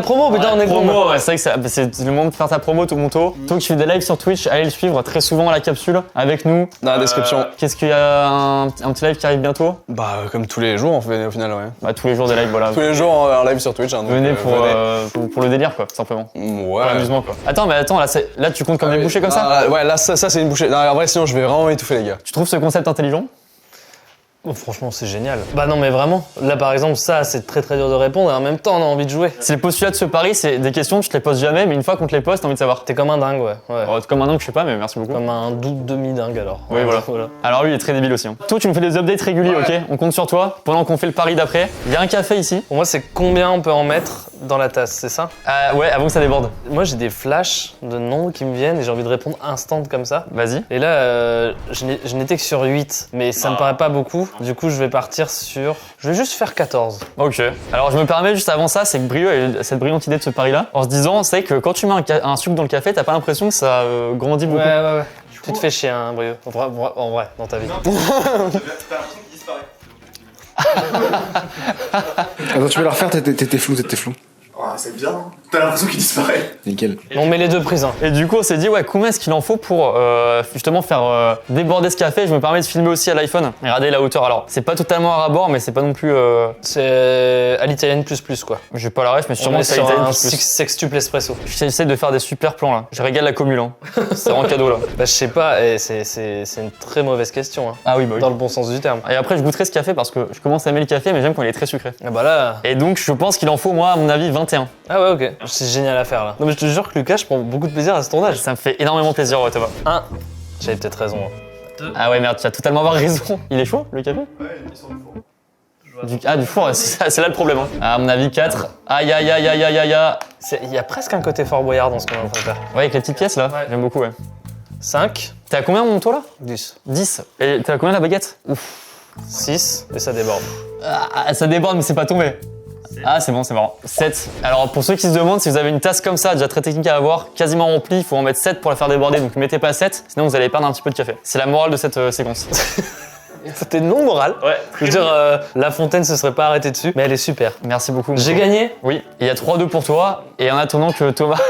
promo, putain, on est Promo, ouais, c'est vrai que c'est le moment de faire ta promo, tout mon taux. Toi qui fais des lives sur Twitch, allez le suivre très souvent à la capsule avec nous. Dans la description. Qu'est-ce qu'il y a un petit live qui arrive bientôt? Bah, comme tous les jours, on fait au final, ouais. Bah, tous les jours des lives, voilà. Tous les jours en live sur Twitch, hein. Donc, Venez venez. pour le délire, quoi, tout simplement. Ouais. Pour l'amusement, quoi. Attends, mais attends, là tu comptes comme des bouchées comme ça? Ah, ouais, là, ça c'est une bouchée. Non, en vrai, sinon, je vais vraiment étouffer, les gars. Tu trouves ce concept intelligent? Oh, franchement, c'est génial. Bah non, mais vraiment. Là, par exemple, ça, c'est très très dur de répondre et en même temps, on a envie de jouer. C'est le postulat de ce pari, c'est des questions, tu te les poses jamais, mais une fois qu'on te les pose, t'as envie de savoir. T'es comme un dingue, ouais. Comme un dingue, je sais pas, mais merci beaucoup. Comme un doute demi-dingue, alors. Oui, voilà. Alors lui, il est très débile aussi. Hein. Toi, tu nous fais des updates réguliers, ok? On compte sur toi pendant qu'on fait le pari d'après. Il y a un café ici. Pour moi, c'est combien on peut en mettre dans la tasse, c'est ça? Ouais, avant que ça déborde. Moi, j'ai des flashs de noms qui me viennent et j'ai envie de répondre instant comme ça. Vas-y. Et là, je n'étais que sur 8, mais ça me paraît pas beaucoup. Du coup, je vais partir sur... Je vais juste faire 14. Ok. Alors, je me permets juste avant ça, c'est que Brio a eu cette brillante idée de ce pari-là, en se disant, c'est que quand tu mets un sucre dans le café, t'as pas l'impression que ça grandit beaucoup. Ouais. Tu te fais chier, hein, Brio. En vrai, dans ta vie. T'as l'impression qu'il disparaît. Attends, tu peux la refaire, t'étais flou. Oh, c'est bien, hein. T'as l'impression qu'il disparaît. Nickel. On met les deux prises, hein. Et du coup, on s'est dit, ouais, combien est-ce qu'il en faut pour justement faire déborder ce café? Je me permets de filmer aussi à l'iPhone. Regardez la hauteur. Alors, c'est pas totalement à ras-bord, mais c'est pas non plus. C'est à l'italienne plus, quoi. J'ai pas la ref, mais On sûrement est c'est sur Italian un plus. sextuple espresso. J'essaie de faire des super plans là. Je régale la commune. Hein. C'est vraiment cadeau là. Bah, je sais pas, et c'est une très mauvaise question, hein. Ah oui, bah oui. Dans le bon sens du terme. Et après, je goûterai ce café parce que je commence à aimer le café, mais j'aime quand il est très sucré. Ah bah là... Et donc, je pense qu'il en faut, moi, à mon avis, 21. Ah ouais, ok. C'est génial à faire, là. Non mais je te jure que Lucas, je prends beaucoup de plaisir à ce tournage. Ça me fait énormément plaisir, ouais, Thomas. 1. J'avais peut-être raison, hein. Ah ouais, merde, tu vas totalement avoir raison. Il est chaud, le café? Ouais, il est sur le four. Du four, c'est là le problème. Hein. À mon avis, 4. Aïe. Il y a presque un côté Fort Boyard dans ce qu'on est en train de faire. Ouais, avec les petites pièces là. Ouais. J'aime beaucoup, ouais. 5. T'es à combien mon toi là? 10. 10. Et t'es à combien la baguette? Ouf. 6. Et ça déborde. Ah, ça déborde, mais c'est pas tombé. Ah, c'est bon, c'est marrant. 7. Alors, pour ceux qui se demandent, si vous avez une tasse comme ça, déjà très technique à avoir, quasiment remplie, il faut en mettre 7 pour la faire déborder, donc mettez pas 7, sinon vous allez perdre un petit peu de café. C'est la morale de cette séquence. C'était non moral. Ouais. Je veux dire, La Fontaine se serait pas arrêtée dessus, mais elle est super. Merci beaucoup. J'ai gagné. Oui, et il y a 3-2 pour toi, et en attendant que Thomas.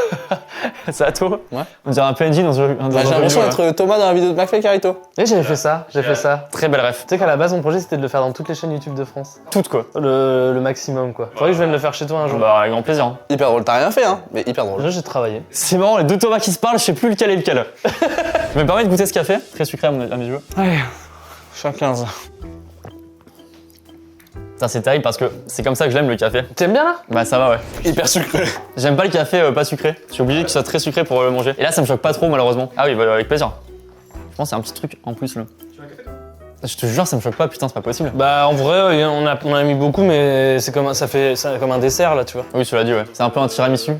C'est à toi. Ouais. On dirait un PNJ dans un jeu. J'ai l'impression d'être Thomas dans la vidéo de McFly et Carito. Et j'avais fait ça, fait ça. Très belle ref. Tu sais qu'à la base, mon projet, c'était de le faire dans toutes les chaînes YouTube de France. Toutes quoi. Le maximum, quoi. Faudrait que je vienne le faire chez toi un jour. Bah, avec grand plaisir. Hein. Hyper drôle. T'as rien fait, hein, mais hyper drôle. Là, j'ai travaillé. C'est marrant, les deux Thomas qui se parlent, je sais plus lequel est lequel. Je me permets de goûter ce café, très sucré à mes yeux. Ouais. Je suis à 15. Ça c'est terrible parce que c'est comme ça que je l'aime le café. T'aimes bien là? Bah ça va ouais. Hyper sucré. J'aime pas le café pas sucré. Je suis obligé qu'il soit très sucré pour le manger. Et là ça me choque pas trop malheureusement. Ah oui bah avec plaisir. Je pense que c'est un petit truc en plus là. Tu veux un café toi? Je te jure ça me choque pas, putain c'est pas possible. Bah en vrai, on a mis beaucoup, mais c'est comme comme un dessert là, tu vois. Oui cela dit ouais. C'est un peu un tiramisu.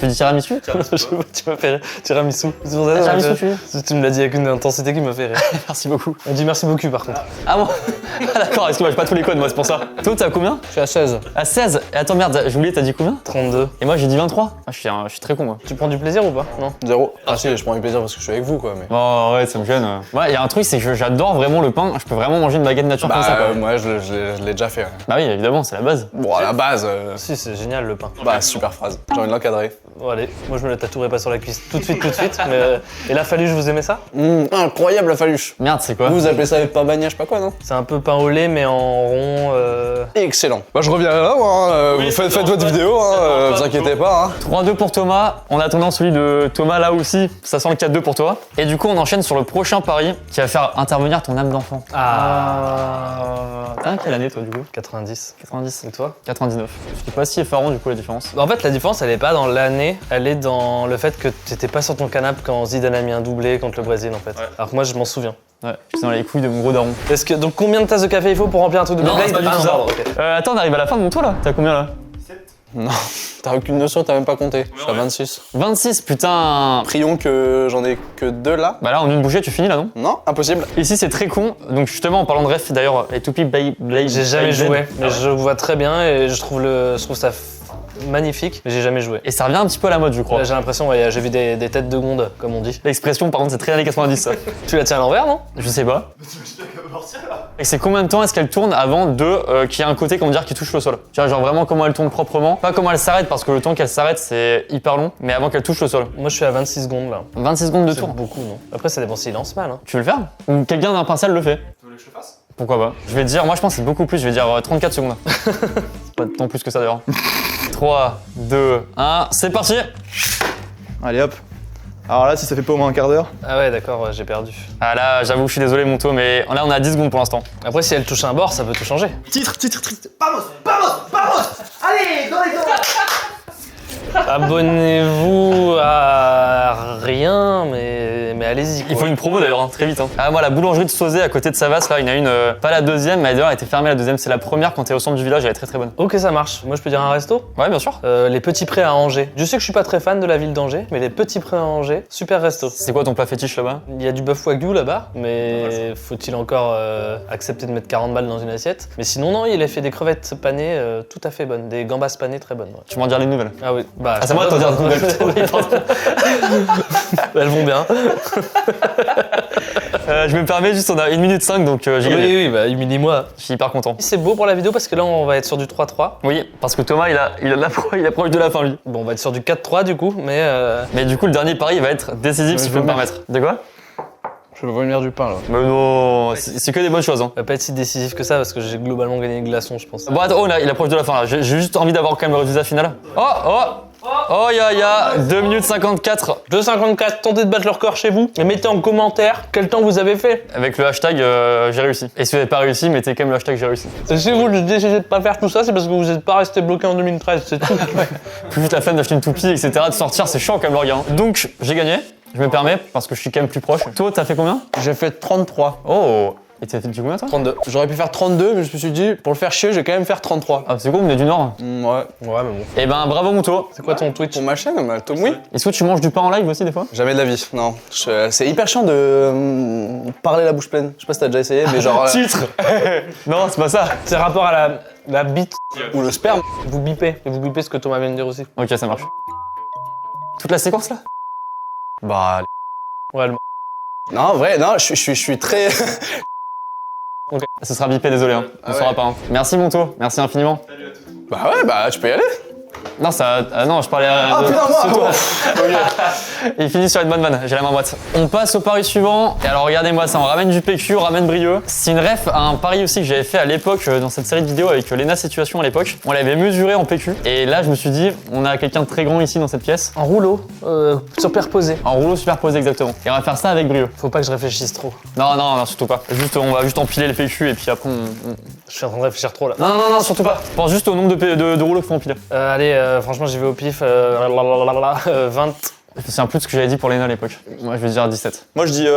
Tu dis tiramisu? Je sais pas, tu m'as fait rire. Tiramisu. C'est pour ça que Tiramisu tu dis? tu me l'as dit avec une intensité qui m'a fait rire. Merci beaucoup. On dit merci beaucoup par contre. Ah bon? Ah d'accord, excuse-moi, j'ai pas tous les codes moi c'est pour ça. Toi t'es à combien? Je suis à 16. À 16. Et attends merde, j'ai oublié, t'as dit combien? 32. Et moi j'ai dit 23. Ah, je suis très con moi. Tu prends du plaisir ou pas? Non. 0. Ah si, je prends du plaisir parce que je suis avec vous, quoi. Mais... Bon ouais ça me gêne. Ouais y a un truc c'est que j'adore vraiment le pain. Je peux vraiment manger une baguette nature comme ça quoi. moi, je l'ai déjà fait. Ouais. Bah oui évidemment c'est la base. Bon, à la base, Si, c'est génial le pain. bah, super phrase. J'ai envie de l'encadrer. Bon, allez, moi je me le tatouerai pas sur la cuisse tout de suite. Mais, et la faluche, vous aimez ça? Incroyable la faluche. Merde c'est quoi? Vous appelez ça avec pain bagna, je sais pas quoi, non? C'est un peu pain au lait, mais en rond. Excellent. Bah, je reviens là, moi. Hein. Oui, Vous faites c'est votre bon, vidéo, c'est hein. bon, Vous inquiétez pas. Hein. 3-2 pour Thomas, en attendant celui de Thomas là aussi, ça sent le 4-2 pour toi. Et du coup on enchaîne sur le prochain pari qui va faire intervenir ton âme d'enfant. T'as quelle année toi du coup? 90. 90. Et toi? 99. C'est pas si effarant du coup la différence. En fait, la différence, elle est pas dans l'année année, elle est dans le fait que t'étais pas sur ton canapé quand Zidane a mis un doublé contre le Brésil en fait. Ouais. Alors que moi je m'en souviens. Ouais, j'étais dans les couilles de mon gros daron. Donc combien de tasses de café il faut pour remplir un truc de Non, Beyblade? c'est pas du Ah, tout non, ça. pardon, ok. Attends, on arrive à la fin de mon tour là. T'as combien là? Non, t'as aucune notion, t'as même pas compté. Je suis à 26. 26, putain. Prions que j'en ai que 2 là. Bah là, en une bouchée, tu finis là, non? Non, impossible. Ici, c'est très con. Donc justement, en parlant de ref, d'ailleurs, les toupies Beyblade. J'ai jamais Beyblade. joué, mais je vois très bien et je trouve ça magnifique, mais j'ai jamais joué. Et ça revient un petit peu à la mode, je crois. Là, j'ai l'impression, ouais, j'ai vu des têtes de gondes, comme on dit. L'expression, par contre, c'est très années 90, ça. Tu la tiens à l'envers, non? Je sais pas. T'imagines bien qu'elle va mortir là? Et c'est combien de temps est-ce qu'elle tourne avant qu'il y ait un côté, comment dire, qui touche le sol? Tu vois, genre vraiment comment elle tourne proprement. Pas comment elle s'arrête, parce que le temps qu'elle s'arrête, c'est hyper long, mais avant qu'elle touche le sol. Moi, je suis à 26 secondes là. 26 secondes de C'est tour. beaucoup, non? Après, ça dépend s'il lance mal. Hein. Tu veux le faire? Ou quelqu'un d'un pincel le fait? Tu voulais que je le fasse? Pourquoi pas? Je vais te dire, moi je pense que c'est beaucoup plus, je vais dire 34 secondes. C'est pas tant plus que ça d'ailleurs. 3, 2, 1, c'est parti! Allez hop. Alors là, si ça fait pas au moins un quart d'heure. Ah ouais, d'accord, ouais, j'ai perdu. Ah là, j'avoue, je suis désolé Monto, mais là on est à 10 secondes pour l'instant. Après, si elle touche un bord, ça peut tout changer. Titre. Abonnez-vous à rien, mais allez-y. Il quoi. faut une promo d'ailleurs, hein, très vite. Hein. Ah, moi, la boulangerie de Sauzet à côté de Savas, là, il y en a une, pas la deuxième, mais d'ailleurs elle était fermée la deuxième, c'est la première quand t'es au centre du village, elle est très très bonne. Ok, ça marche. Moi, je peux dire un resto? Ouais, bien sûr. Les Petits Prés à Angers. Je sais que je suis pas très fan de la ville d'Angers, mais les Petits Prés à Angers, super resto. C'est quoi ton plat fétiche là-bas? Il y a du bœuf wagyu là-bas, mais faut-il encore accepter de mettre 40 balles dans une assiette? Mais sinon, non, il a fait des crevettes panées tout à fait bonnes, des gambas panées très bonnes. Ouais. Tu m'en dire les nouvelles. Ah oui, bah. Ah, c'est moi de t'en dire des nouvelles. Oui, pardon. Elles vont bien. Je me permets, juste on a 1 minute 5, donc j'ai gagné. Oui, bah, humilie-moi. Je suis hyper content. C'est beau pour la vidéo parce que là, on va être sur du 3-3. Oui, parce que Thomas, il approche de la fin lui. Bon, on va être sur du 4-3 du coup, mais. Mais du coup, le dernier pari va être décisif si je peux me permettre. De quoi? Je vais venir du pain là. Mais non, c'est que des bonnes choses. Hein. Ça va pas être si décisif que ça parce que j'ai globalement gagné le glaçon, je pense. Bon, attends, oh là, il approche de la fin là. J'ai juste envie d'avoir quand même le résultat final. Oh, ya, 2 minutes 54. 2,54, tentez de battre le record chez vous et mettez en commentaire quel temps vous avez fait. Avec le hashtag j'ai réussi. Et si vous n'avez pas réussi, mettez quand même le hashtag j'ai réussi. Et si vous décidez de pas faire tout ça, c'est parce que vous n'êtes pas resté bloqué en 2013, c'est tout. Plus juste la flemme d'acheter une toupie, etc., de sortir, c'est chiant quand même le regard. Hein. Donc, j'ai gagné. Je me permets, parce que je suis quand même plus proche. Toi, t'as fait combien? J'ai fait 33. Oh. Et t'as fait du combien toi? 32. J'aurais pu faire 32, mais je me suis dit, pour le faire chier, je vais quand même faire 33. Ah, c'est cool, on est du Nord. Ouais. Ouais, mais bon. Eh ben, bravo Monto. C'est quoi ton Twitch? Pour ma chaîne, bah, Tom, oui. Est-ce que tu manges du pain en live aussi des fois? Jamais de la vie, non. C'est hyper chiant de parler la bouche pleine. Je sais pas si t'as déjà essayé, mais genre. Titre. Non, c'est pas ça. C'est rapport à la bite. Ou le sperme. Vous bipez. Et vous bipez ce que Thomas vient de dire aussi. Ok, ça marche. Toute la séquence là? Bah. Ouais, le... Non, en vrai, non, je suis très. Ce sera bipé, désolé, hein. On Ah saura ouais. pas. Hein. Merci Monto, merci infiniment. Bah ouais, bah tu peux y aller. Non, ça. Ah non, je parlais à. Ah putain, moi Il finit sur une bonne vanne, j'ai la main droite. On passe au pari suivant. Et alors regardez-moi ça, on ramène du PQ, on ramène Brieux. C'est une ref à un pari aussi que j'avais fait à l'époque dans cette série de vidéos avec Lena Situation à l'époque. On l'avait mesuré en PQ. Et là je me suis dit, on a quelqu'un de très grand ici dans cette pièce. En rouleau, superposé. En rouleau superposé exactement. Et on va faire ça avec Brieux. Faut pas que je réfléchisse trop. Non, surtout pas. Juste, on va juste empiler le PQ et puis après on... Je suis en train de réfléchir trop là. Non, surtout pas. Pense juste au nombre de rouleaux qu'il faut empiler. Allez, franchement, j'y vais au pif. 20. C'est un peu ce que j'avais dit pour Lena à l'époque. Moi je vais dire 17. Moi je dis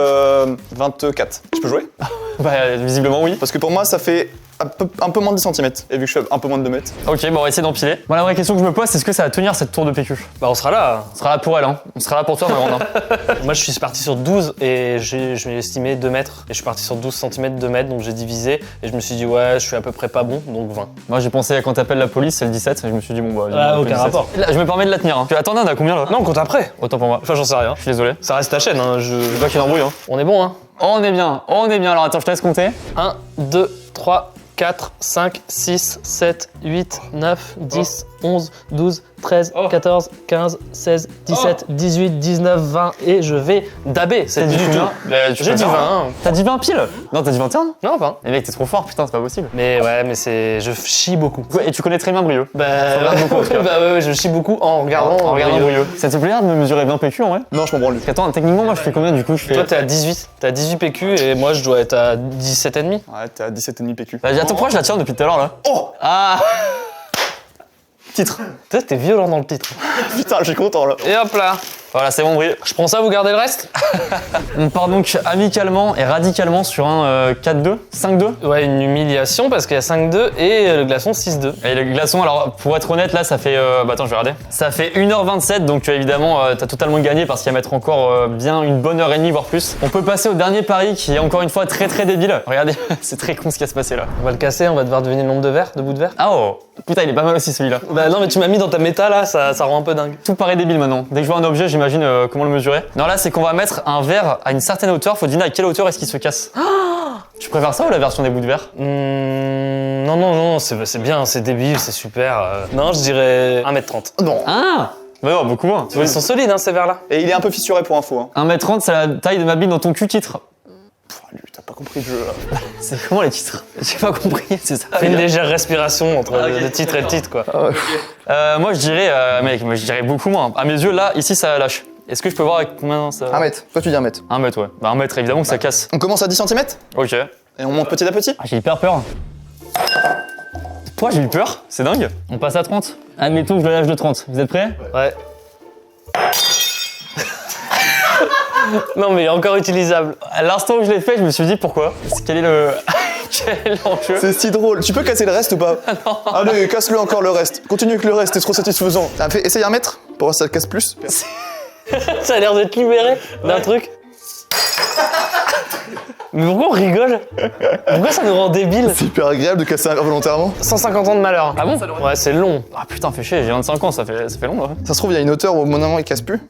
24. Je peux jouer? Bah visiblement oui. Parce que pour moi ça fait un peu moins de 10 cm. Et vu que je fais un peu moins de 2 mètres. Ok, bon on va essayer d'empiler. Bon la vraie question que je me pose, c'est est-ce que ça va tenir cette tour de PQ? Bah, on sera là. On sera là pour elle, hein. On sera là pour toi, ma grande. Hein. Moi, je suis parti sur 12 et je m'ai estimé 2 mètres. Et je suis parti sur 12 cm, 2 mètres, donc j'ai divisé. Et je me suis dit, ouais, je suis à peu près pas bon, donc 20. Moi j'ai pensé à quand t'appelles la police, c'est le 17, et je me suis dit bon bah. Ah, le aucun 17. rapport. Là, je me permets de la tenir. Hein. Attendez, on a combien là? Non, on compte après. Autant pour moi. Enfin, j'en sais rien. Je suis désolé. Ça reste ta chaîne, hein. Je veux pas qu'il y ait d'embrouille. Hein. On est bon, hein. Oh, on est bien. Alors attends, je te laisse compter. 1, 2, 3, 4, 5, 6, 7, 8, 9, 10, 11, 12, 13, 14, 15, 16, 17, 18, 19, 20 et je vais daber. C'est du tout. J'ai dit 20. T'as dit 20 pile? Non, t'as dit 21? Non, 20. Eh mec, t'es trop fort, putain, c'est pas possible. Mais ouais, mais c'est. Je chie beaucoup. Ouais, et tu connais très bien Brieux. Bah, regarde beaucoup, en tout cas. bah ouais, je chie beaucoup en regardant. En regardant Brieux. Brieux. Ça te plaît de me mesurer 20 PQ en vrai? Non, je m'en branle. Parce qu'attends, techniquement, moi je fais combien du coup? Je fais. Toi, t'es à 18. T'es à 18 PQ et moi, je dois être à 17,5. Ouais, t'es à 17,5 PQ. Bah, attends, pourquoi je la tiens depuis tout à l'heure là? Oh! Ah! Titre. Toi, t'es violent dans le titre. Putain, je suis content là. Et hop là. Voilà, c'est bon, Brie. Je prends ça, vous gardez le reste? On part donc amicalement et radicalement sur un 4-2, 5-2. Ouais, une humiliation parce qu'il y a 5-2 et le glaçon 6-2. Et le glaçon, alors pour être honnête, là ça fait. Bah attends, je vais regarder. Ça fait 1h27, donc évidemment, t'as totalement gagné parce qu'il va mettre encore bien une bonne heure et demie, voire plus. On peut passer au dernier pari qui est encore une fois très très débile. Regardez, c'est très con ce qui va se passer là. On va le casser, on va devoir deviner le nombre de verres, de bouts de verre. Ah oh, putain, il est pas mal aussi celui-là. Bah non, mais tu m'as mis dans ta méta là, ça rend un peu dingue. Tout paraît débile maintenant. Dès que je vois un objet, j'imagine comment le mesurer. Non, là c'est qu'on va mettre un verre à une certaine hauteur. Faut deviner à quelle hauteur est-ce qu'il se casse. Tu préfères ça ou la version des bouts de verre? Non, c'est bien, c'est débile, c'est super. Non, je dirais 1m30. Non. Ah bah non, beaucoup moins. Ils sont solides, hein, ces verres-là. Et il est un peu fissuré pour info. Hein. 1m30, c'est la taille de ma bille dans ton cul titre. Lui, t'as pas compris le jeu là. C'est comment les titres? J'ai pas compris, c'est ça. Fais une légère respiration entre le titre et le titre, quoi. Moi je dirais, mec, moi je dirais beaucoup moins. À mes yeux, là, ici ça lâche. Est-ce que je peux voir avec combien ça... 1 mètre. Toi, tu dis 1 mètre. 1 mètre, ouais. Bah 1 mètre, évidemment que ça casse. On commence à 10 cm Ok. et on monte petit à petit. Ah, j'ai hyper peur. Pourquoi j'ai eu peur? C'est dingue. On passe à 30. Admettons que je le lâche de 30. Vous êtes prêts? Ouais. Non, mais il est encore utilisable. À l'instant où je l'ai fait, je me suis dit pourquoi. Quel est le... Quel est l'enjeu? C'est si drôle. Tu peux casser le reste ou pas? Allez, casse-le encore le reste. Continue avec le reste, c'est trop satisfaisant. Essaye 1 mètre pour voir si ça casse plus. Ça a l'air de te libérer d'un truc. Mais pourquoi on rigole? Pourquoi ça nous rend débiles? C'est hyper agréable de casser involontairement. 150 ans de malheur. Ah bon? Ouais, c'est long. Ah putain, fait chier, j'ai 25 ans, ça fait long là. Ça se trouve, il y a une hauteur où au bon moment il casse plus.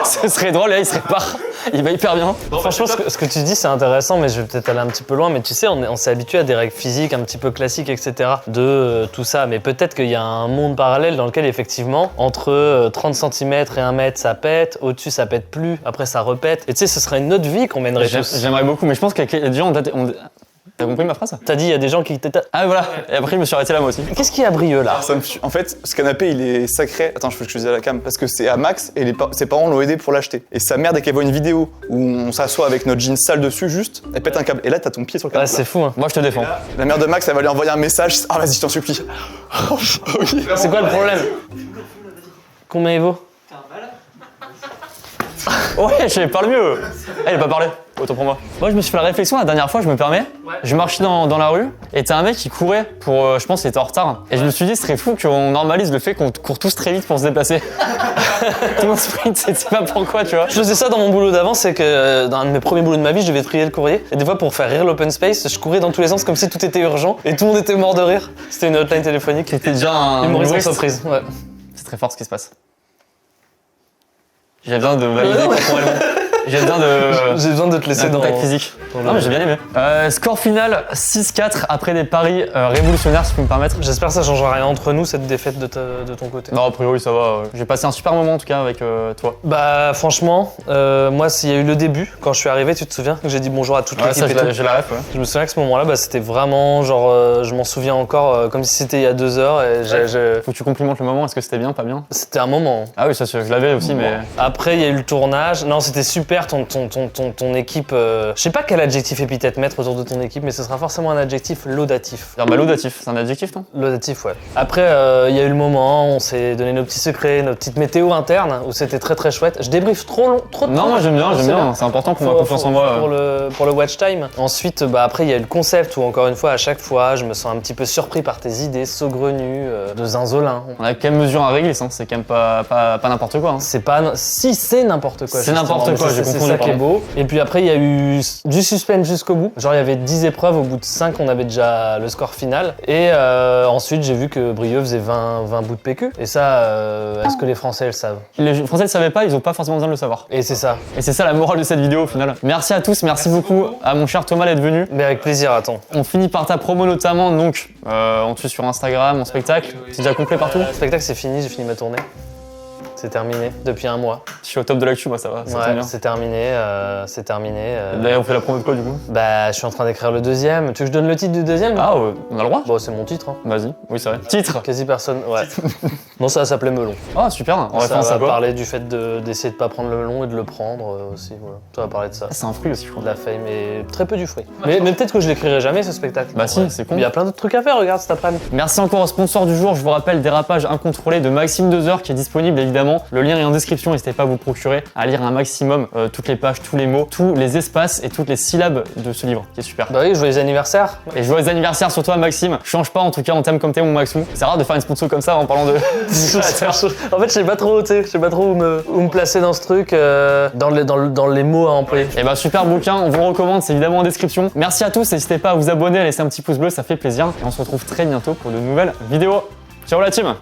Ce serait drôle, là il se répare. Il va hyper bien. Franchement, ce que tu dis, c'est intéressant, mais je vais peut-être aller un petit peu loin. Mais tu sais, on s'est habitué à des règles physiques un petit peu classiques, etc. de tout ça. Mais peut-être qu'il y a un monde parallèle dans lequel, effectivement, entre 30 cm et 1 mètre, ça pète. Au-dessus, ça pète plus. Après, ça repète. Et tu sais, ce serait une autre vie qu'on mènerait tous. J'aimerais beaucoup, mais je pense qu'il y a des gens... T'as compris ma phrase? T'as dit, il y a des gens qui t'étaient... Ah voilà, et après je me suis arrêté là moi aussi. Qu'est-ce qui a Brieux, là? En fait, ce canapé, il est sacré. Attends, je veux que je te dise à la cam. Parce que c'est à Max et ses parents l'ont aidé pour l'acheter. Et sa mère, dès qu'elle voit une vidéo où on s'assoit avec notre jean sale dessus, juste, elle pète un câble. Et là, t'as ton pied sur le Ouais, canapé. c'est fou, hein. Moi je te défends. La mère de Max, elle va lui envoyer un message. Ah, vas-y, je t'en supplie. Oh, oui. C'est quoi le problème? Combien il vaut? Ouais, je parle mieux. Elle est pas parlé. Autant pour moi. Moi je me suis fait la réflexion la dernière fois, je me permets. Je marchais dans la rue et t'as un mec qui courait pour, je pense qu'il était en retard. Et je me suis dit, ce serait fou qu'on normalise le fait qu'on court tous très vite pour se déplacer. Tout le monde sprint, c'est pas pourquoi, tu vois. Je faisais ça dans mon boulot d'avant, c'est que dans un de mes premiers boulots de ma vie, je devais trier le courrier. Et des fois, pour faire rire l'open space, je courais dans tous les sens comme si tout était urgent et tout le monde était mort de rire. C'était une hotline téléphonique. T'étais déjà un Humoriste humoriste. entreprise, ouais. C'est très fort ce qui se passe. J'ai besoin de valider corporellement. J'ai besoin de te laisser d'un dans contact physique. dans le- Non mais j'ai bien aimé. Score final 6-4 après des paris révolutionnaires si je peux me permettre. J'espère que ça changera rien entre nous, cette défaite de ton côté. Non a priori ça va. J'ai passé un super moment en tout cas avec toi. Bah franchement, moi s'il y a eu le début, quand je suis arrivé, tu te souviens que j'ai dit bonjour à toute Ouais l'équipe ça et tout. j'ai la ref ouais. Je me souviens que ce moment-là, bah, c'était vraiment genre, je m'en souviens encore comme si c'était il y a 2 heures. Et Faut que tu complimentes le moment, est-ce que c'était bien, pas bien? c'était un moment. Ah oui ça je l'avais aussi mais... Après, il y a eu le tournage. Non, c'était super, ton équipe. Je sais pas quel adjectif épithète mettre autour de ton équipe, mais ce sera forcément un adjectif laudatif. Bah laudatif, c'est un adjectif non? Laudatif, ouais. Après, il y a eu le moment, on s'est donné nos petits secrets, nos petites météos internes, où c'était très très chouette. Je débriefe trop de temps. Non moi j'aime bien, c'est important pour ma confiance en moi. Pour le watch time. Ensuite, bah, après, il y a eu le concept où, encore une fois, à chaque fois, je me sens un petit peu surpris par tes idées saugrenues, de zinzolin. On a quand même mesure à régler, c'est quand même pas n'importe quoi. Hein. C'est pas. Si, c'est n'importe quoi. C'est n'importe justement. quoi, j'ai C'est confondu, ça qui est pardon. beau. Et puis après, il y a eu du suspense jusqu'au bout. Genre, il y avait 10 épreuves, au bout de 5, on avait déjà le score final. Et ensuite, j'ai vu que Brieux faisait 20 bouts de PQ. Et ça, est-ce que les Français le savent? Les Français le savaient pas, ils ont pas forcément besoin de le savoir. Et c'est ça. Et c'est ça la morale de cette vidéo au final. Merci à tous, merci beaucoup à mon cher Thomas d'être venu. Mais avec plaisir, attends. On finit par ta promo notamment, donc on te suit sur Instagram, mon spectacle. C'est déjà complet partout. Le spectacle, c'est fini, j'ai fini ma tournée. C'est terminé depuis un mois. Je suis au top de l'actu, moi, ça va. Ça tombe Ouais, bien. c'est terminé. C'est terminé. D'ailleurs, on fait la promo de quoi, du coup? Bah, je suis en train d'écrire le deuxième. Tu veux que je donne le titre du deuxième? Ah, on a le droit? Bon, c'est mon titre. Hein. Vas-y, oui, c'est vrai. Titre! Quasi personne. Ouais. Non, ça s'appelait Melon. Ah, super, on va faire Ça ça va quoi? parler du fait d'essayer de pas prendre le melon et de le prendre aussi. Voilà. Ça va parler de ça. C'est un fruit aussi, je crois. De la fame et très peu du fruit. Mais peut-être que je l'écrirai jamais ce spectacle. Bah si, c'est con. Il y a plein d'autres trucs à faire, regarde cet après-midi. Merci encore au sponsor du jour, je vous rappelle Dérapage incontrôlé de Maxime 2h qui est disponible évidemment. Le lien est en description, n'hésitez pas à vous procurer, à lire un maximum toutes les pages, tous les mots, tous les espaces et toutes les syllabes de ce livre, qui est super. Bah oui, joyeux anniversaire. Et joyeux anniversaire sur toi Maxime, change pas en tout cas, on t'aime comme t'es mon Maxou. C'est rare de faire une sponsor comme ça en parlant de... En fait, je sais pas trop, tu sais, je sais pas trop où me placer dans ce truc, dans les mots à employer. Et bah super bouquin, on vous le recommande, c'est évidemment en description. Merci à tous, n'hésitez pas à vous abonner, à laisser un petit pouce bleu, ça fait plaisir. Et on se retrouve très bientôt pour de nouvelles vidéos. Ciao la team!